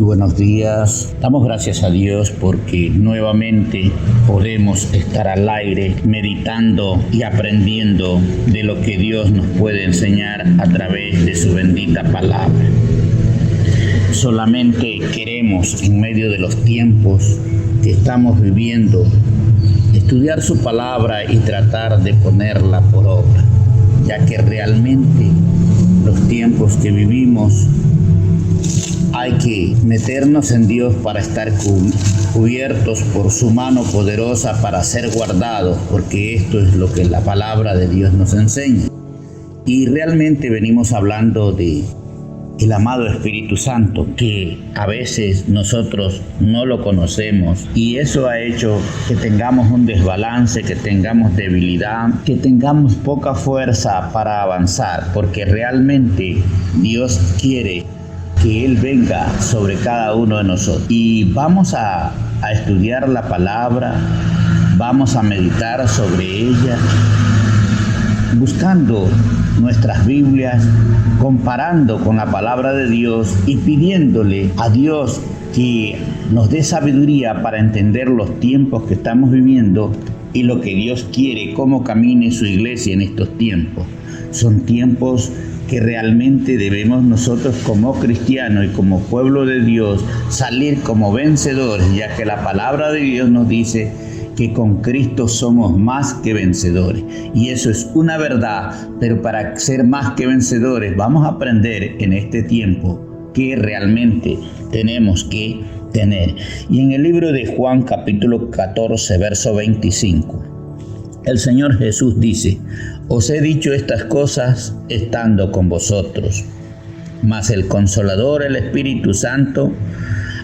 buenos días. Damos gracias a Dios porque nuevamente podemos estar al aire meditando y aprendiendo de lo que Dios nos puede enseñar a través de su bendita palabra. Solamente queremos, en medio de los tiempos que estamos viviendo, estudiar su palabra y tratar de ponerla por obra, ya que realmente los tiempos que vivimos hay que meternos en Dios para estar cubiertos por su mano poderosa, para ser guardados, porque esto es lo que la palabra de Dios nos enseña. Y realmente venimos hablando de el amado Espíritu Santo, que a veces nosotros no lo conocemos, y eso ha hecho que tengamos un desbalance, que tengamos debilidad, que tengamos poca fuerza para avanzar, porque realmente Dios quiere que Él venga sobre cada uno de nosotros. Y vamos a estudiar la palabra, vamos a meditar sobre ella, buscando nuestras Biblias, comparando con la palabra de Dios y pidiéndole a Dios que nos dé sabiduría para entender los tiempos que estamos viviendo y lo que Dios quiere, cómo camine su iglesia en estos tiempos. Son tiempos que realmente debemos nosotros como cristianos y como pueblo de Dios salir como vencedores, ya que la palabra de Dios nos dice que con Cristo somos más que vencedores. Y eso es una verdad, pero para ser más que vencedores vamos a aprender en este tiempo que realmente tenemos que tener. Y en el libro de Juan capítulo 14, verso 25, el Señor Jesús dice: os he dicho estas cosas estando con vosotros, mas el Consolador, el Espíritu Santo,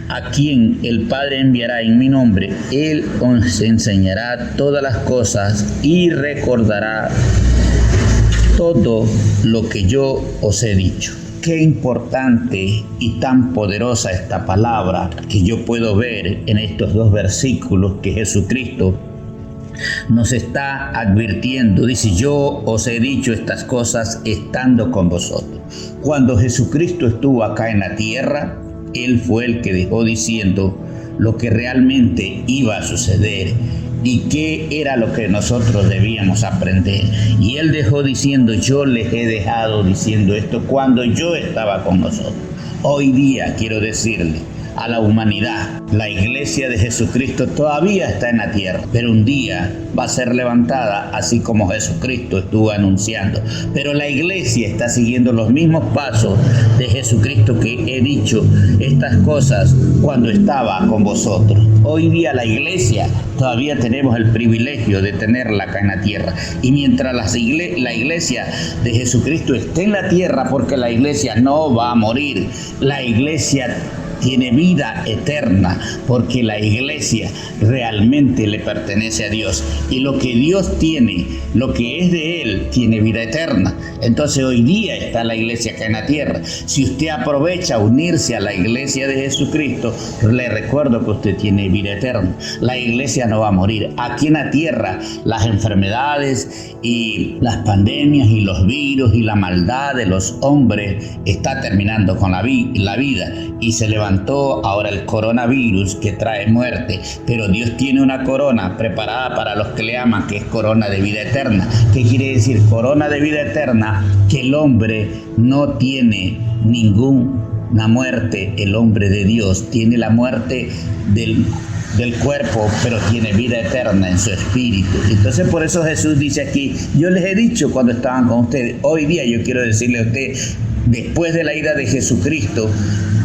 a quien el Padre enviará en mi nombre, Él os enseñará todas las cosas y recordará todo lo que yo os he dicho. Qué importante y tan poderosa esta palabra que yo puedo ver en estos dos versículos que Jesucristo nos está advirtiendo. Dice: yo os he dicho estas cosas estando con vosotros. Cuando Jesucristo estuvo acá en la tierra, Él fue el que dejó diciendo lo que realmente iba a suceder y qué era lo que nosotros debíamos aprender. Y Él dejó diciendo: yo les he dejado diciendo esto cuando yo estaba con nosotros. Hoy día quiero decirle a la humanidad, la iglesia de Jesucristo todavía está en la tierra, pero un día va a ser levantada, así como Jesucristo estuvo anunciando. Pero la iglesia está siguiendo los mismos pasos de Jesucristo, que he dicho estas cosas cuando estaba con vosotros. Hoy día la iglesia todavía tenemos el privilegio de tenerla acá en la tierra. Y mientras la iglesia de Jesucristo esté en la tierra, porque la iglesia no va a morir, la iglesia tiene vida eterna, porque la iglesia realmente le pertenece a Dios, y lo que Dios tiene, lo que es de Él, tiene vida eterna. Entonces hoy día está la iglesia acá en la tierra. Si usted aprovecha unirse a la iglesia de Jesucristo, le recuerdo que usted tiene vida eterna. La iglesia no va a morir. Aquí en la tierra las enfermedades y las pandemias y los virus y la maldad de los hombres está terminando con la vida, y se levantó ahora el coronavirus que trae muerte, pero Dios tiene una corona preparada para los que le aman, que es corona de vida eterna. ¿Qué quiere decir corona de vida eterna? Que el hombre no tiene ninguna muerte. El hombre de Dios tiene la muerte del cuerpo, pero tiene vida eterna en su espíritu. Entonces por eso Jesús dice aquí: yo les he dicho cuando estaban con ustedes. Hoy día yo quiero decirle a usted, después de la ida de Jesucristo,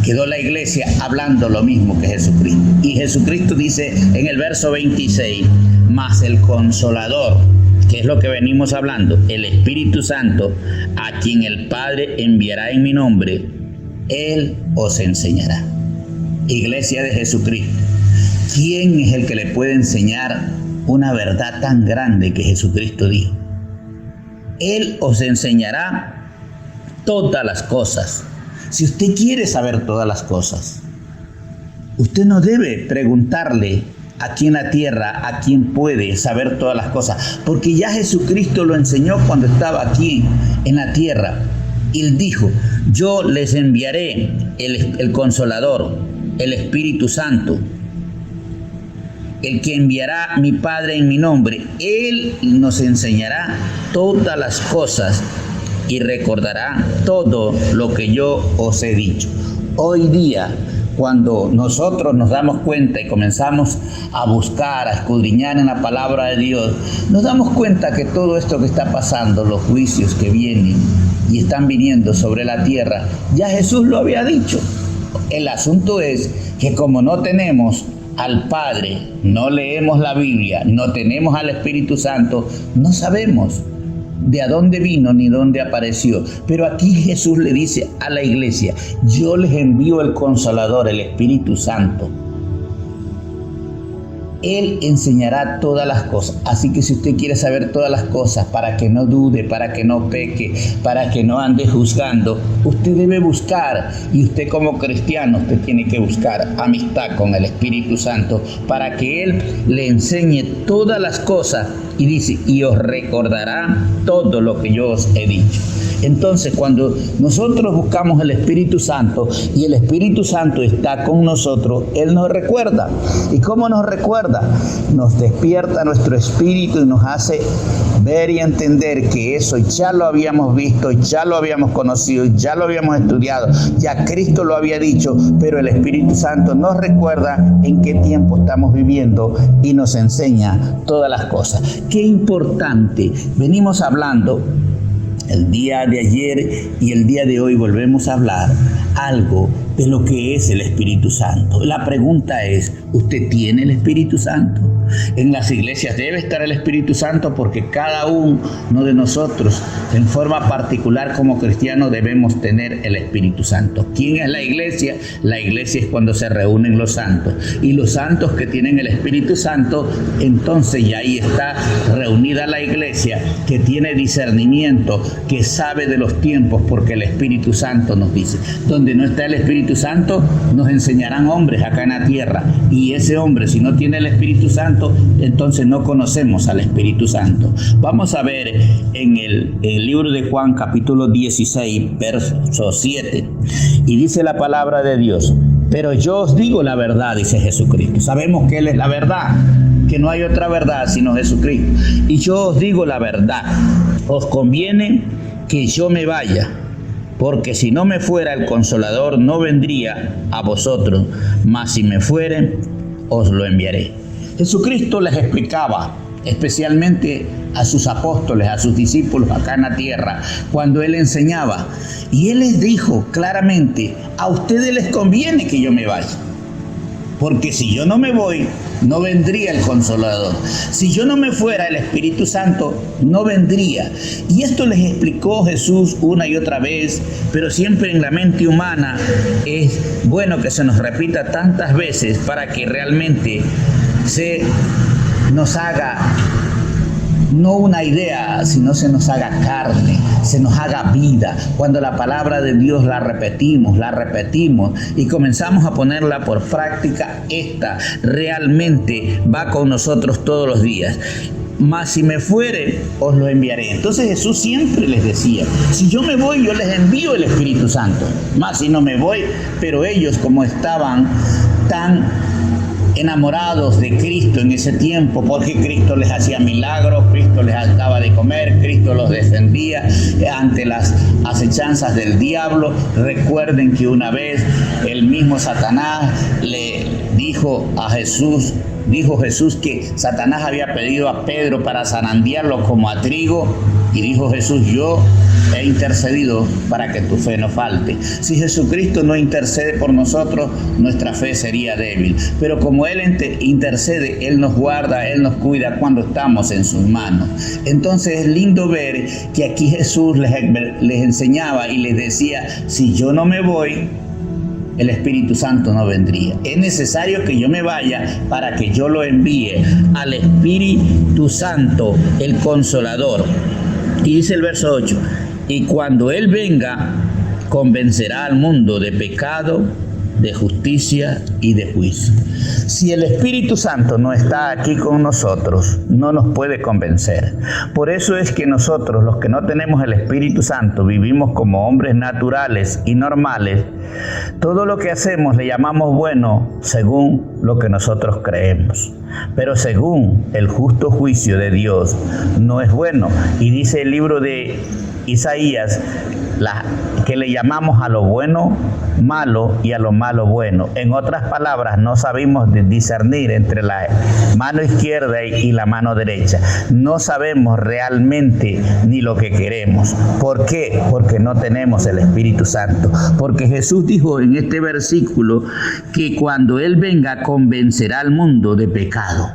quedó la iglesia hablando lo mismo que Jesucristo. Y Jesucristo dice en el verso 26, mas el Consolador, que es lo que venimos hablando, el Espíritu Santo, a quien el Padre enviará en mi nombre, Él os enseñará. Iglesia de Jesucristo, ¿quién es el que le puede enseñar una verdad tan grande que Jesucristo dijo? Él os enseñará todas las cosas. Si usted quiere saber todas las cosas, usted no debe preguntarle aquí en la tierra a quién puede saber todas las cosas, porque ya Jesucristo lo enseñó cuando estaba aquí en la tierra. Él dijo: yo les enviaré el Consolador, el Espíritu Santo, el que enviará mi Padre en mi nombre. Él nos enseñará todas las cosas y recordará todo lo que yo os he dicho. Hoy día, cuando nosotros nos damos cuenta y comenzamos a buscar, a escudriñar en la palabra de Dios, nos damos cuenta que todo esto que está pasando, los juicios que vienen y están viniendo sobre la tierra, ya Jesús lo había dicho. El asunto es que como no tenemos al Padre, no leemos la Biblia, no tenemos al Espíritu Santo, no sabemos de a dónde vino ni dónde apareció. Pero aquí Jesús le dice a la iglesia: yo les envío el Consolador, el Espíritu Santo. Él enseñará todas las cosas. Así que si usted quiere saber todas las cosas, para que no dude, para que no peque, para que no ande juzgando, usted debe buscar. Y usted como cristiano, usted tiene que buscar amistad con el Espíritu Santo para que Él le enseñe todas las cosas. Y dice, y os recordará todo lo que yo os he dicho. Entonces, cuando nosotros buscamos el Espíritu Santo y el Espíritu Santo está con nosotros, Él nos recuerda. ¿Y cómo nos recuerda? Nos despierta nuestro espíritu y nos hace ver y entender que eso ya lo habíamos visto, ya lo habíamos conocido, ya lo habíamos estudiado, ya Cristo lo había dicho, pero el Espíritu Santo nos recuerda en qué tiempo estamos viviendo y nos enseña todas las cosas. Qué importante. Venimos hablando el día de ayer y el día de hoy volvemos a hablar algo de lo que es el Espíritu Santo. La pregunta es, ¿usted tiene el Espíritu Santo? En las iglesias debe estar el Espíritu Santo porque cada uno de nosotros, en forma particular como cristianos, debemos tener el Espíritu Santo. ¿Quién es la iglesia? La iglesia es cuando se reúnen los santos. Y los santos que tienen el Espíritu Santo, entonces ya ahí está reunida la iglesia que tiene discernimiento, que sabe de los tiempos, porque el Espíritu Santo nos dice. Donde no está el Espíritu Santo, nos enseñarán hombres acá en la tierra. Y ese hombre, si no tiene el Espíritu Santo, entonces no conocemos al Espíritu Santo. Vamos a ver en el libro de Juan, capítulo 16, verso 7. Y dice la palabra de Dios: pero yo os digo la verdad, dice Jesucristo. Sabemos que Él es la verdad, que no hay otra verdad sino Jesucristo. Y yo os digo la verdad, os conviene que yo me vaya, porque si no me fuera el Consolador no vendría a vosotros, mas si me fuere, os lo enviaré. Jesucristo les explicaba, especialmente a sus apóstoles, a sus discípulos acá en la tierra, cuando Él enseñaba. Y Él les dijo claramente, a ustedes les conviene que yo me vaya. Porque si yo no me voy, no vendría el Consolador. Si yo no me fuera, el Espíritu Santo no vendría. Y esto les explicó Jesús una y otra vez, pero siempre en la mente humana es bueno que se nos repita tantas veces para que realmente se nos haga no una idea, sino se nos haga carne, se nos haga vida. Cuando la palabra de Dios la repetimos y comenzamos a ponerla por práctica, esta realmente va con nosotros todos los días. Mas si me fuere, os lo enviaré. Entonces Jesús siempre les decía, si yo me voy, yo les envío el Espíritu Santo. Mas si no me voy, pero ellos, como estaban tan enamorados de Cristo en ese tiempo, porque Cristo les hacía milagros, Cristo les daba de comer, Cristo los defendía ante las acechanzas del diablo. Recuerden que una vez el mismo Satanás le dijo a Jesús, que Satanás había pedido a Pedro para zarandearlo como a trigo, y dijo Jesús, yo he intercedido para que tu fe no falte. Si Jesucristo no intercede por nosotros, nuestra fe sería débil. Pero como Él intercede, Él nos guarda, Él nos cuida cuando estamos en sus manos. Entonces es lindo ver que aquí Jesús les enseñaba y les decía, si yo no me voy, el Espíritu Santo no vendría. Es necesario que yo me vaya para que yo lo envíe al Espíritu Santo, el Consolador. Y dice el verso 8, y cuando Él venga, convencerá al mundo de pecado, de justicia y de juicio. Si el Espíritu Santo no está aquí con nosotros, no nos puede convencer. Por eso es que nosotros, los que no tenemos el Espíritu Santo, vivimos como hombres naturales y normales. Todo lo que hacemos le llamamos bueno según lo que nosotros creemos. Pero según el justo juicio de Dios, no es bueno. Y dice el libro de Isaías, que le llamamos a lo bueno malo y a lo malo bueno. En otras palabras, no sabemos discernir entre la mano izquierda y la mano derecha. No sabemos realmente ni lo que queremos. ¿Por qué? Porque no tenemos el Espíritu Santo. Porque Jesús dijo en este versículo que cuando Él venga convencerá al mundo de pecado.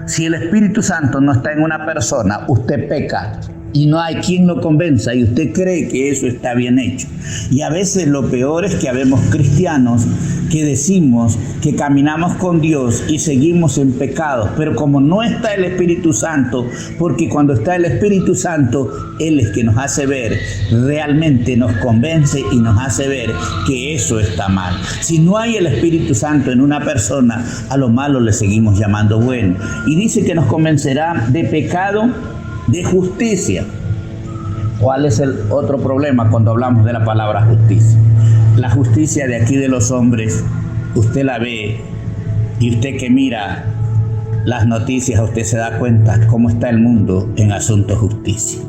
Si el Espíritu Santo no está en una persona, usted peca. Y no hay quien lo convenza y usted cree que eso está bien hecho. Y a veces lo peor es que habemos cristianos que decimos que caminamos con Dios y seguimos en pecados, pero como no está el Espíritu Santo, porque cuando está el Espíritu Santo, Él es que nos hace ver, realmente nos convence y nos hace ver que eso está mal. Si no hay el Espíritu Santo en una persona, a lo malo le seguimos llamando bueno. Y dice que nos convencerá de pecado, de justicia. ¿Cuál es el otro problema cuando hablamos de la palabra justicia? La justicia de aquí de los hombres, usted la ve y usted que mira las noticias, usted se da cuenta cómo está el mundo en asuntos de justicia.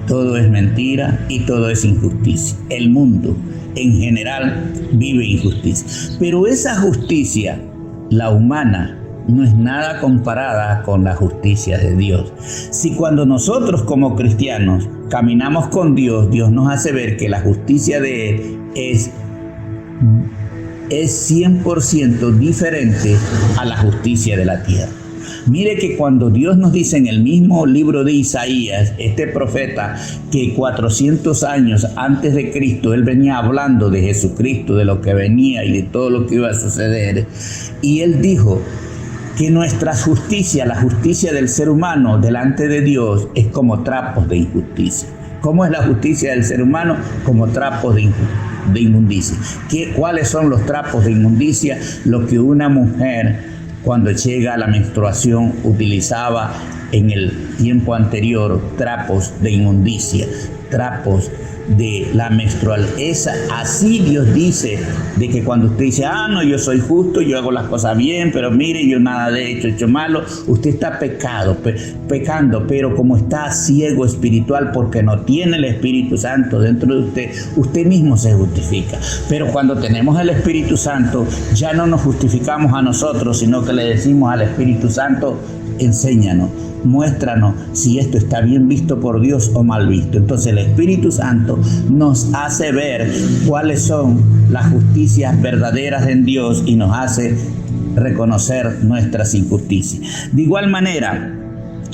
Todo es mentira y todo es injusticia. El mundo en general vive injusticia. Pero esa justicia, la humana, no es nada comparada con la justicia de Dios. Si cuando nosotros como cristianos caminamos con Dios, Dios nos hace ver que la justicia de Él es 100% diferente a la justicia de la tierra. Mire que cuando Dios nos dice en el mismo libro de Isaías, este profeta, que 400 años antes de Cristo, él venía hablando de Jesucristo, de lo que venía y de todo lo que iba a suceder, y él dijo que nuestra justicia, la justicia del ser humano delante de Dios, es como trapos de injusticia. ¿Cómo es la justicia del ser humano? Como trapos de inmundicia. ¿Cuáles son los trapos de inmundicia? Lo que una mujer, cuando llega a la menstruación, utilizaba en el tiempo anterior, trapos de inmundicia, trapos de la menstrual. Así Dios dice, de que cuando usted dice, no, yo soy justo, yo hago las cosas bien, pero mire, yo nada de hecho malo, usted está pecando, pero como está ciego espiritual porque no tiene el Espíritu Santo dentro de usted, usted mismo se justifica. Pero cuando tenemos el Espíritu Santo, ya no nos justificamos a nosotros, sino que le decimos al Espíritu Santo, enséñanos, muéstranos si esto está bien visto por Dios o mal visto. Entonces el Espíritu Santo nos hace ver cuáles son las justicias verdaderas en Dios y nos hace reconocer nuestras injusticias. De igual manera,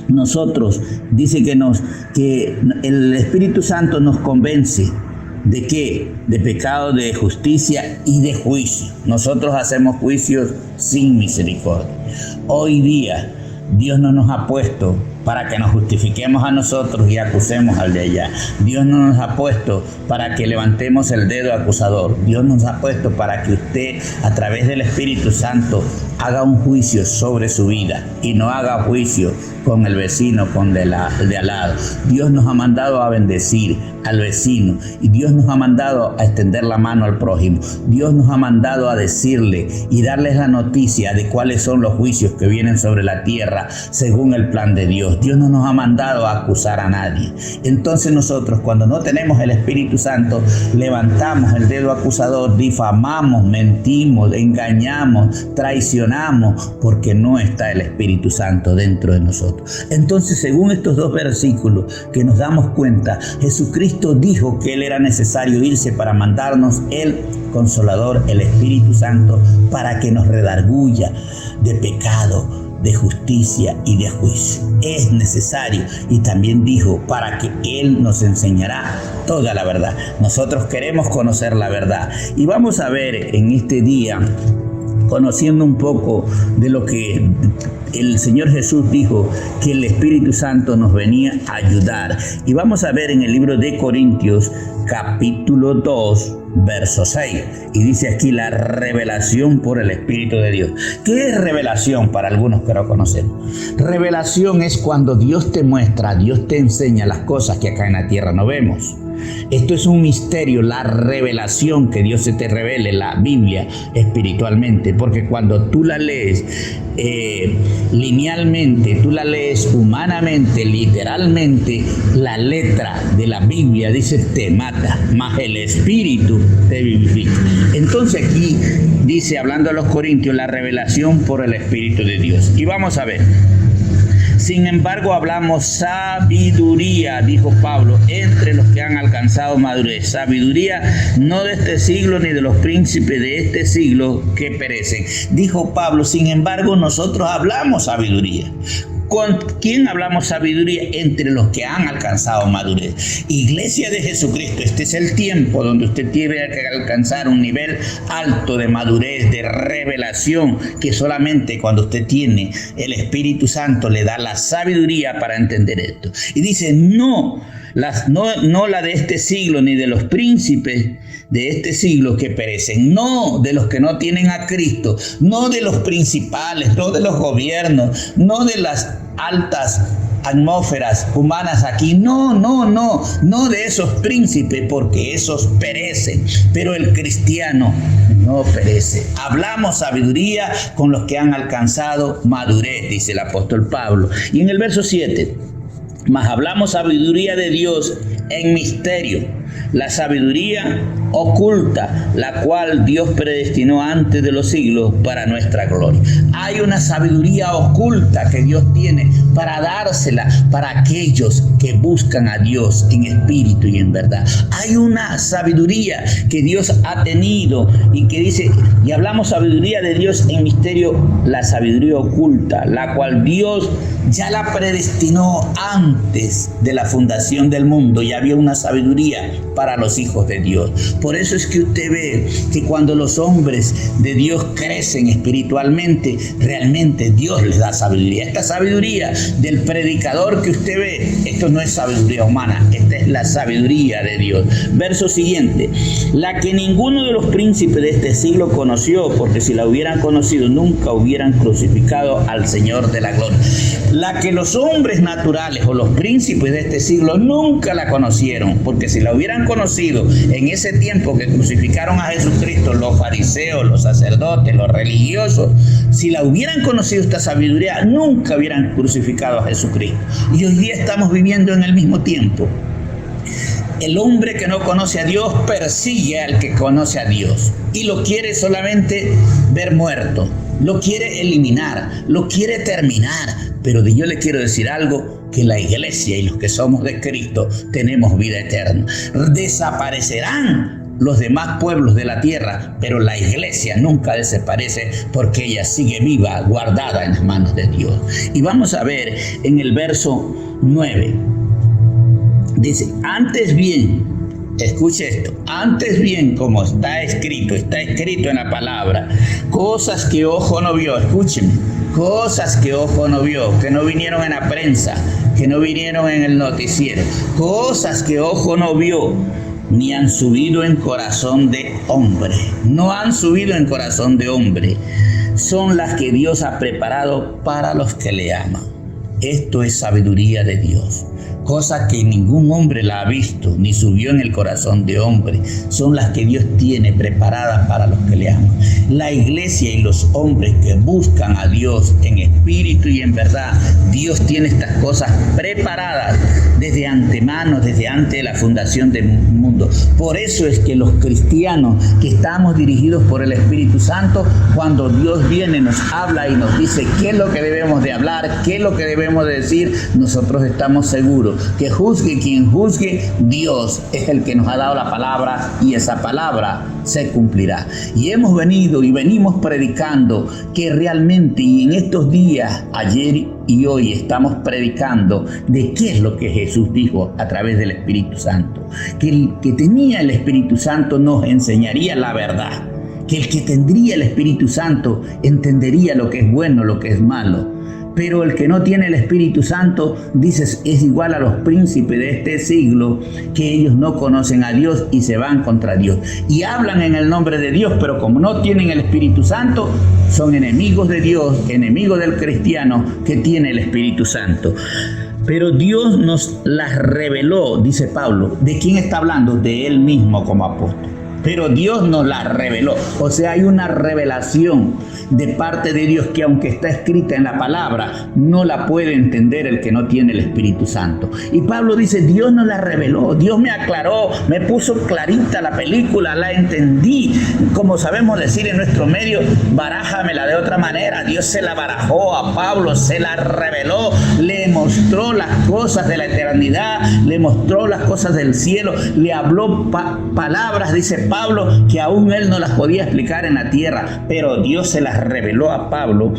nosotros dice que el Espíritu Santo nos convence ¿de qué? De pecado, de justicia y de juicio. Nosotros hacemos juicios sin misericordia. Hoy día Dios no nos ha puesto para que nos justifiquemos a nosotros y acusemos al de allá. Dios no nos ha puesto para que levantemos el dedo acusador. Dios nos ha puesto para que usted, a través del Espíritu Santo, haga un juicio sobre su vida y no haga juicio con el vecino, con el de al lado. Dios nos ha mandado a bendecir al vecino y Dios nos ha mandado a extender la mano al prójimo. Dios nos ha mandado a decirle y darles la noticia de cuáles son los juicios que vienen sobre la tierra según el plan de Dios. Dios no nos ha mandado a acusar a nadie. Entonces nosotros, cuando no tenemos el Espíritu Santo, levantamos el dedo acusador, difamamos, mentimos, engañamos, traicionamos, porque no está el Espíritu Santo dentro de nosotros. Entonces, según estos dos versículos que nos damos cuenta, Jesucristo dijo que Él era necesario irse para mandarnos el Consolador, el Espíritu Santo, para que nos redarguya de pecado, de justicia y de juicio. Es necesario. Y también dijo para que Él nos enseñará toda la verdad. Nosotros queremos conocer la verdad. Y vamos a ver en este día, conociendo un poco de lo que el Señor Jesús dijo, que el Espíritu Santo nos venía a ayudar. Y vamos a ver en el libro de Corintios, capítulo 2, verso 6. Y dice aquí la revelación por el Espíritu de Dios. ¿Qué es revelación para algunos que no conocemos? Revelación es cuando Dios te muestra, Dios te enseña las cosas que acá en la tierra no vemos. Esto es un misterio, la revelación, que Dios se te revele, la Biblia espiritualmente, porque cuando tú la lees linealmente, tú la lees humanamente, literalmente, la letra de la Biblia dice te mata, mas el Espíritu te vivifica. Entonces aquí dice, hablando a los Corintios, la revelación por el Espíritu de Dios. Y vamos a ver. Sin embargo, hablamos sabiduría, dijo Pablo, entre los que han alcanzado madurez. Sabiduría no de este siglo ni de los príncipes de este siglo que perecen. Dijo Pablo, sin embargo, nosotros hablamos sabiduría. ¿Con quién hablamos sabiduría? Entre los que han alcanzado madurez. Iglesia de Jesucristo, este es el tiempo donde usted tiene que alcanzar un nivel alto de madurez, de revelación, que solamente cuando usted tiene el Espíritu Santo le da la sabiduría para entender esto. Y dice, no la de este siglo ni de los príncipes de este siglo que perecen, no de los que no tienen a Cristo, no de los principales, no de los gobiernos, no de las altas atmósferas humanas aquí, no de esos príncipes, porque esos perecen, pero el cristiano no perece. Hablamos sabiduría con los que han alcanzado madurez, dice el apóstol Pablo. Y en el verso 7, mas hablamos sabiduría de Dios en misterio, la sabiduría oculta, la cual Dios predestinó antes de los siglos para nuestra gloria. Hay una sabiduría oculta que Dios tiene para dársela para aquellos que buscan a Dios en espíritu y en verdad. Hay una sabiduría que Dios ha tenido y que dice, y hablamos sabiduría de Dios en misterio, la sabiduría oculta, la cual Dios ya la predestinó antes de la fundación del mundo, y había una sabiduría para los hijos de Dios. Por eso es que usted ve que cuando los hombres de Dios crecen espiritualmente, realmente Dios les da sabiduría. Esta sabiduría del predicador que usted ve, esto no es sabiduría humana, esta es la sabiduría de Dios. Verso siguiente, la que ninguno de los príncipes de este siglo conoció, porque si la hubieran conocido nunca hubieran crucificado al Señor de la gloria. La que los hombres naturales o los príncipes de este siglo nunca la conocieron, porque si la hubieran conocido en ese tiempo que crucificaron a Jesucristo, los fariseos, los sacerdotes, los religiosos, si la hubieran conocido esta sabiduría, nunca hubieran crucificado a Jesucristo. Y hoy día estamos viviendo en el mismo tiempo. El hombre que no conoce a Dios persigue al que conoce a Dios y lo quiere solamente ver muerto, lo quiere eliminar, lo quiere terminar. Pero yo le quiero decir algo, que la iglesia y los que somos de Cristo tenemos vida eterna. Desaparecerán los demás pueblos de la tierra, pero la iglesia nunca desaparece porque ella sigue viva, guardada en las manos de Dios. Y vamos a ver en el verso 9. Dice, antes bien, escuche esto, antes bien, como está escrito en la palabra, cosas que ojo no vio, escúchenme, cosas que ojo no vio, que no vinieron en la prensa, que no vinieron en el noticiero, cosas que ojo no vio, ni han subido en corazón de hombre, no han subido en corazón de hombre, son las que Dios ha preparado para los que le aman. Esto es sabiduría de Dios. Cosas que ningún hombre la ha visto, ni subió en el corazón de hombre, son las que Dios tiene preparadas para los que le aman. La iglesia y los hombres que buscan a Dios en espíritu y en verdad, Dios tiene estas cosas preparadas desde antemano, desde antes de la fundación del mundo. Por eso es que los cristianos que estamos dirigidos por el Espíritu Santo, cuando Dios viene, nos habla y nos dice qué es lo que debemos de hablar, qué es lo que debemos de decir, nosotros estamos seguros que juzgue quien juzgue, Dios es el que nos ha dado la palabra y esa palabra se cumplirá. Y hemos venido y venimos predicando que realmente, y en estos días, ayer y hoy, estamos predicando de qué es lo que Jesús dijo a través del Espíritu Santo. Que el que tenía el Espíritu Santo nos enseñaría la verdad. Que el que tendría el Espíritu Santo entendería lo que es bueno, lo que es malo. Pero el que no tiene el Espíritu Santo, dices, es igual a los príncipes de este siglo, que ellos no conocen a Dios y se van contra Dios. Y hablan en el nombre de Dios, pero como no tienen el Espíritu Santo, son enemigos de Dios, enemigos del cristiano que tiene el Espíritu Santo. Pero Dios nos las reveló, dice Pablo. ¿De quién está hablando? De él mismo como apóstol. Pero Dios nos la reveló. O sea, hay una revelación de parte de Dios que, aunque está escrita en la palabra, no la puede entender el que no tiene el Espíritu Santo. Y Pablo dice, Dios nos la reveló, Dios me aclaró, me puso clarita la película, la entendí. Como sabemos decir en nuestro medio, barájamela de otra manera. Dios se la barajó a Pablo, se la reveló, le mostró las cosas de la eternidad, le mostró las cosas del cielo, le habló palabras, dice Pablo, que aún él no las podía explicar en la tierra, pero Dios se las reveló a Pablo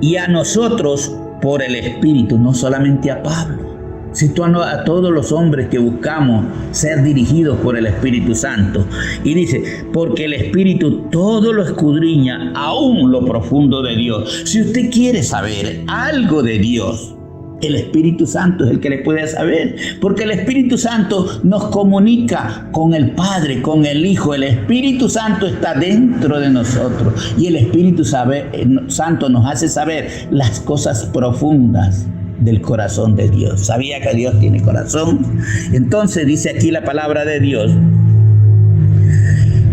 y a nosotros por el Espíritu, no solamente a Pablo, sino a todos los hombres que buscamos ser dirigidos por el Espíritu Santo. Y dice, porque el Espíritu todo lo escudriña, aún lo profundo de Dios. Si usted quiere saber algo de Dios, el Espíritu Santo es el que le puede saber, porque el Espíritu Santo nos comunica con el Padre, con el Hijo. El Espíritu Santo está dentro de nosotros y el Espíritu Santo nos hace saber las cosas profundas del corazón de Dios. ¿Sabía que Dios tiene corazón? Entonces dice aquí la palabra de Dios,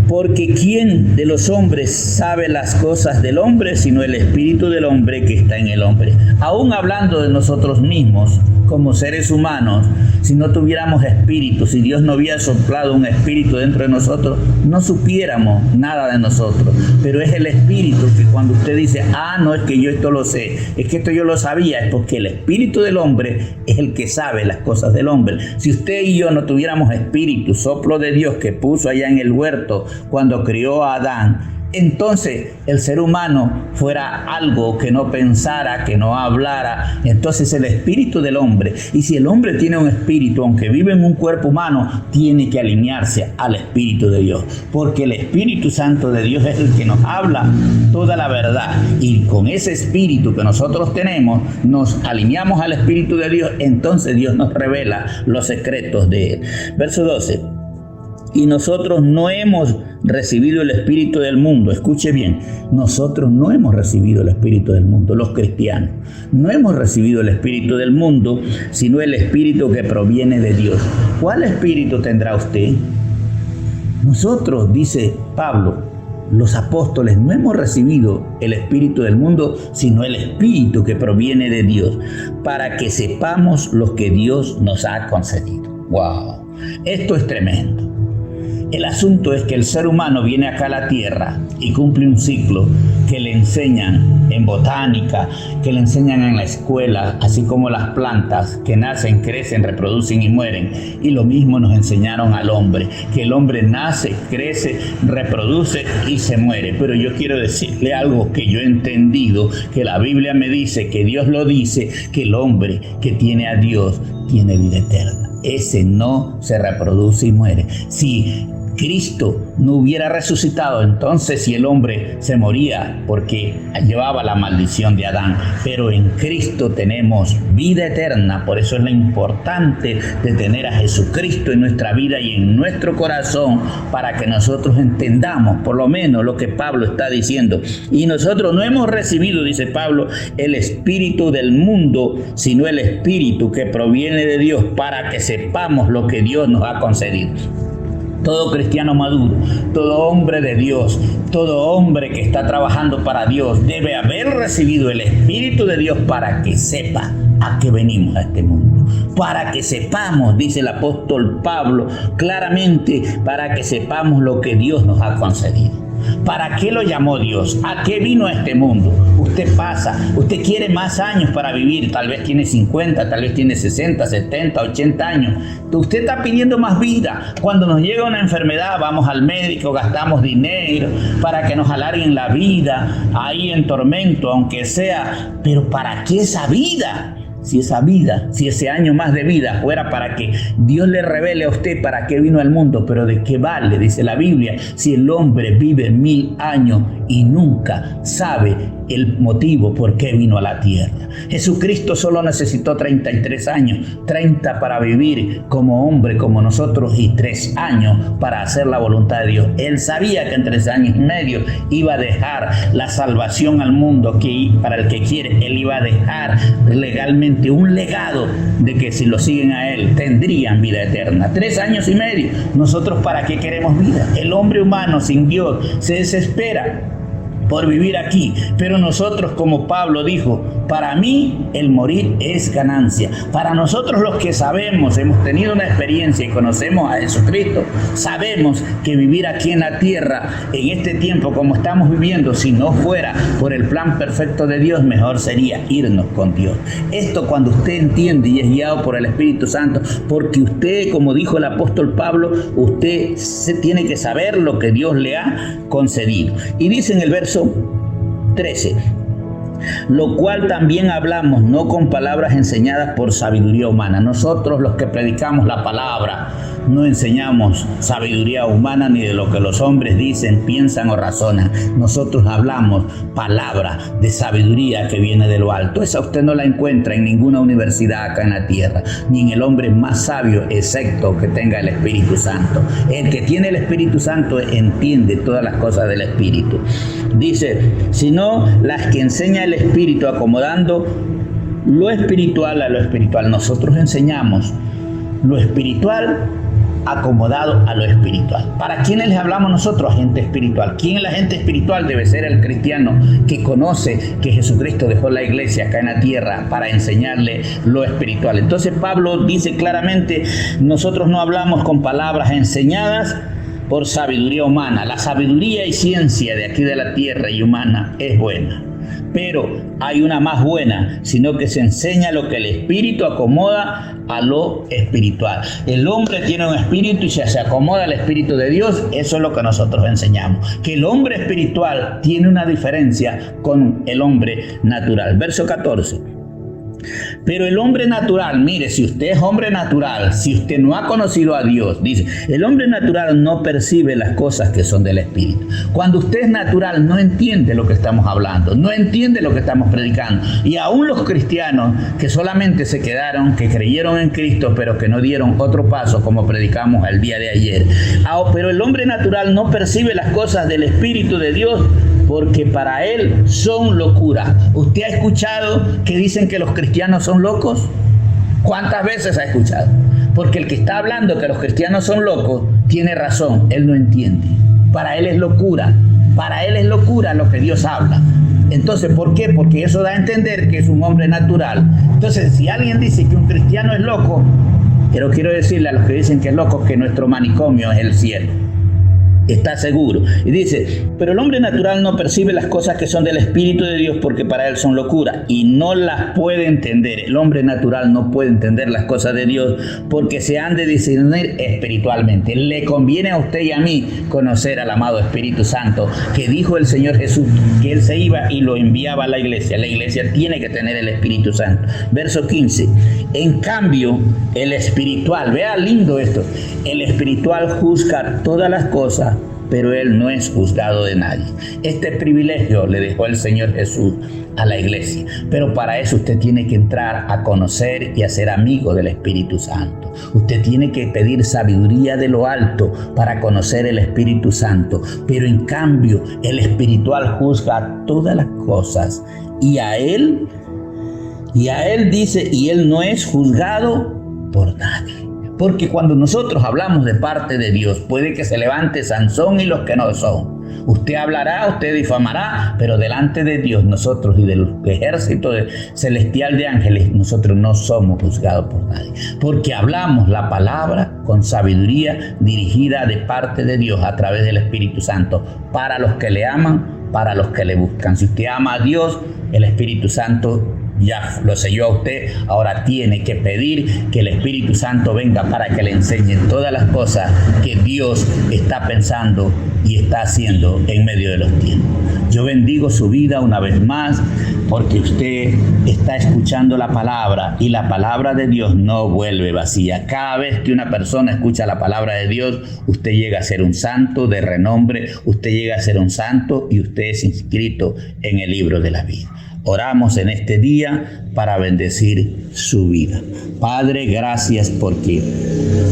porque ¿quién de los hombres sabe las cosas del hombre, sino el espíritu del hombre que está en el hombre? Aún hablando de nosotros mismos, como seres humanos, si no tuviéramos espíritu, si Dios no hubiera soplado un espíritu dentro de nosotros, no supiéramos nada de nosotros. Pero es el espíritu que cuando usted dice, no es que yo esto lo sé, es que esto yo lo sabía, es porque el espíritu del hombre es el que sabe las cosas del hombre. Si usted y yo no tuviéramos espíritu, soplo de Dios que puso allá en el huerto cuando crió a Adán, entonces el ser humano fuera algo que no pensara, que no hablara. Entonces el espíritu del hombre, y si el hombre tiene un espíritu, aunque vive en un cuerpo humano, tiene que alinearse al Espíritu de Dios, porque el Espíritu Santo de Dios es el que nos habla toda la verdad, y con ese espíritu que nosotros tenemos, nos alineamos al Espíritu de Dios, entonces Dios nos revela los secretos de él. Verso 12. Y nosotros no hemos recibido el espíritu del mundo. Escuche bien, nosotros no hemos recibido el espíritu del mundo, los cristianos. No hemos recibido el espíritu del mundo, sino el espíritu que proviene de Dios. ¿Cuál espíritu tendrá usted? Nosotros, dice Pablo, los apóstoles, no hemos recibido el espíritu del mundo, sino el espíritu que proviene de Dios, para que sepamos lo que Dios nos ha concedido. ¡Wow! Esto es tremendo. El asunto es que el ser humano viene acá a la tierra y cumple un ciclo que le enseñan en botánica, que le enseñan en la escuela, así como las plantas que nacen, crecen, reproducen y mueren. Y lo mismo nos enseñaron al hombre, que el hombre nace, crece, reproduce y se muere. Pero yo quiero decirle algo que yo he entendido, que la Biblia me dice, que Dios lo dice, que el hombre que tiene a Dios tiene vida eterna. Ese no se reproduce y muere. Si Cristo no hubiera resucitado, entonces si el hombre se moría porque llevaba la maldición de Adán, pero en Cristo tenemos vida eterna. Por eso es lo importante de tener a Jesucristo en nuestra vida y en nuestro corazón, para que nosotros entendamos por lo menos lo que Pablo está diciendo. Y nosotros no hemos recibido, dice Pablo, el espíritu del mundo, sino el espíritu que proviene de Dios, para que sepamos lo que Dios nos ha concedido. Todo cristiano maduro, todo hombre de Dios, todo hombre que está trabajando para Dios debe haber recibido el Espíritu de Dios para que sepa a qué venimos a este mundo. Para que sepamos, dice el apóstol Pablo claramente, para que sepamos lo que Dios nos ha concedido. ¿Para qué lo llamó Dios? ¿A qué vino a este mundo? Usted pasa, usted quiere más años para vivir, tal vez tiene 50, tal vez tiene 60, 70, 80 años. Usted está pidiendo más vida. Cuando nos llega una enfermedad, vamos al médico, gastamos dinero para que nos alarguen la vida, ahí en tormento, aunque sea. Pero ¿para qué esa vida? Si esa vida, si ese año más de vida fuera para que Dios le revele a usted para qué vino al mundo, pero ¿de qué vale? Dice la Biblia, si el hombre vive 1000 años y nunca sabe el motivo por qué vino a la tierra. Jesucristo solo necesitó 33 años, 30 para vivir como hombre como nosotros y 3 años para hacer la voluntad de Dios. Él sabía que en 3 años y medio iba a dejar la salvación al mundo, que para el que quiere, Él iba a dejar legalmente un legado de que si lo siguen a Él tendrían vida eterna. 3 años y medio. Nosotros, ¿para qué queremos vida? El hombre humano sin Dios se desespera por vivir aquí, pero nosotros, como Pablo dijo, para mí el morir es ganancia. Para nosotros los que sabemos, hemos tenido una experiencia y conocemos a Jesucristo, sabemos que vivir aquí en la tierra, en este tiempo como estamos viviendo, si no fuera por el plan perfecto de Dios, mejor sería irnos con Dios. Esto cuando usted entiende y es guiado por el Espíritu Santo, porque usted, como dijo el apóstol Pablo, usted se tiene que saber lo que Dios le ha concedido. Y dice en el verso 13, lo cual también hablamos no con palabras enseñadas por sabiduría humana. Nosotros los que predicamos la palabra no enseñamos sabiduría humana ni de lo que los hombres dicen, piensan o razonan. Nosotros hablamos palabra de sabiduría que viene de lo alto. Esa usted no la encuentra en ninguna universidad acá en la tierra, ni en el hombre más sabio, excepto que tenga el Espíritu Santo. El que tiene el Espíritu Santo entiende todas las cosas del Espíritu. Dice, sino las que enseña el Espíritu, acomodando lo espiritual a lo espiritual. Nosotros enseñamos lo espiritual acomodado a lo espiritual. ¿Para quiénes les hablamos nosotros? A gente espiritual. ¿Quién es la gente espiritual? Debe ser el cristiano que conoce que Jesucristo dejó la iglesia acá en la tierra para enseñarle lo espiritual. Entonces Pablo dice claramente, nosotros no hablamos con palabras enseñadas por sabiduría humana. La sabiduría y ciencia de aquí de la tierra y humana es buena, pero hay una más buena, sino que se enseña lo que el Espíritu acomoda a lo espiritual. El hombre tiene un espíritu y se acomoda al Espíritu de Dios. Eso es lo que nosotros enseñamos, que el hombre espiritual tiene una diferencia con el hombre natural. Verso 14. Pero el hombre natural, mire, si usted es hombre natural, si usted no ha conocido a Dios, dice, el hombre natural no percibe las cosas que son del Espíritu. Cuando usted es natural, no entiende lo que estamos hablando, no entiende lo que estamos predicando. Y aún los cristianos que solamente se quedaron, que creyeron en Cristo, pero que no dieron otro paso, como predicamos el día de ayer. Pero el hombre natural no percibe las cosas del Espíritu de Dios, porque para él son locura. ¿Usted ha escuchado que dicen que los cristianos son locos? ¿Cuántas veces ha escuchado? Porque el que está hablando que los cristianos son locos tiene razón, él no entiende. Para él es locura, para él es locura lo que Dios habla. Entonces, ¿por qué? Porque eso da a entender que es un hombre natural. Entonces, si alguien dice que un cristiano es loco, pero quiero decirle a los que dicen que es loco que nuestro manicomio es el cielo. Está seguro. Y dice, pero el hombre natural no percibe las cosas que son del Espíritu de Dios, porque para él son locura y no las puede entender. El hombre natural no puede entender las cosas de Dios porque se han de discernir espiritualmente. Le conviene a usted y a mí conocer al amado Espíritu Santo, que dijo el Señor Jesús que Él se iba y lo enviaba a la iglesia. La iglesia tiene que tener el Espíritu Santo. Verso 15. En cambio, el espiritual, vea lindo esto, el espiritual juzga todas las cosas, pero él no es juzgado de nadie. Este privilegio le dejó el Señor Jesús a la iglesia, pero para eso usted tiene que entrar a conocer y a ser amigo del Espíritu Santo. Usted tiene que pedir sabiduría de lo alto para conocer el Espíritu Santo, pero en cambio el espiritual juzga todas las cosas y a él dice, y él no es juzgado por nadie. Porque cuando nosotros hablamos de parte de Dios, puede que se levante Sansón y los que no son. Usted hablará, usted difamará, pero delante de Dios, nosotros y del ejército celestial de ángeles, nosotros no somos juzgados por nadie. Porque hablamos la palabra con sabiduría dirigida de parte de Dios a través del Espíritu Santo, para los que le aman, para los que le buscan. Si usted ama a Dios, el Espíritu Santo ya lo selló a usted. Ahora tiene que pedir que el Espíritu Santo venga para que le enseñe todas las cosas que Dios está pensando y está haciendo en medio de los tiempos. Yo bendigo su vida una vez más. porque usted está escuchando la palabra y la palabra de Dios no vuelve vacía. Cada vez que una persona escucha la palabra de Dios, usted llega a ser un santo de renombre, usted llega a ser un santo y usted es inscrito en el libro de la vida. Oramos en este día para bendecir su vida. Padre, gracias porque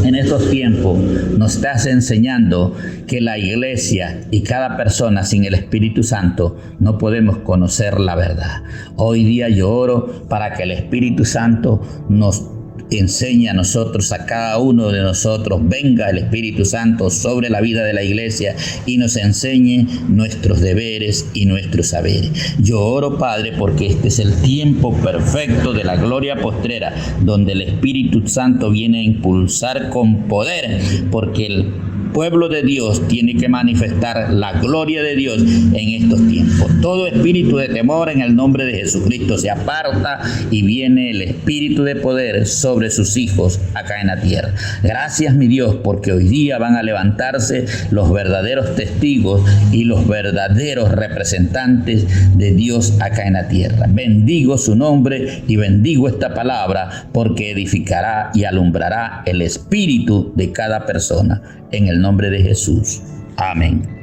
en estos tiempos nos estás enseñando que la iglesia y cada persona sin el Espíritu Santo no podemos conocer la verdad. Hoy día yo oro para que el Espíritu Santo nos enseña a nosotros, a cada uno de nosotros, venga el Espíritu Santo sobre la vida de la iglesia y nos enseñe nuestros deberes y nuestros saberes. Yo oro, Padre, porque este es el tiempo perfecto de la gloria postrera, donde el Espíritu Santo viene a impulsar con poder, porque el pueblo de Dios tiene que manifestar la gloria de Dios en estos tiempos. Todo espíritu de temor en el nombre de Jesucristo se aparta y viene el espíritu de poder sobre sus hijos acá en la tierra. Gracias, mi Dios, porque hoy día van a levantarse los verdaderos testigos y los verdaderos representantes de Dios acá en la tierra. Bendigo su nombre y bendigo esta palabra porque edificará y alumbrará el espíritu de cada persona. En el nombre de Jesús. Amén.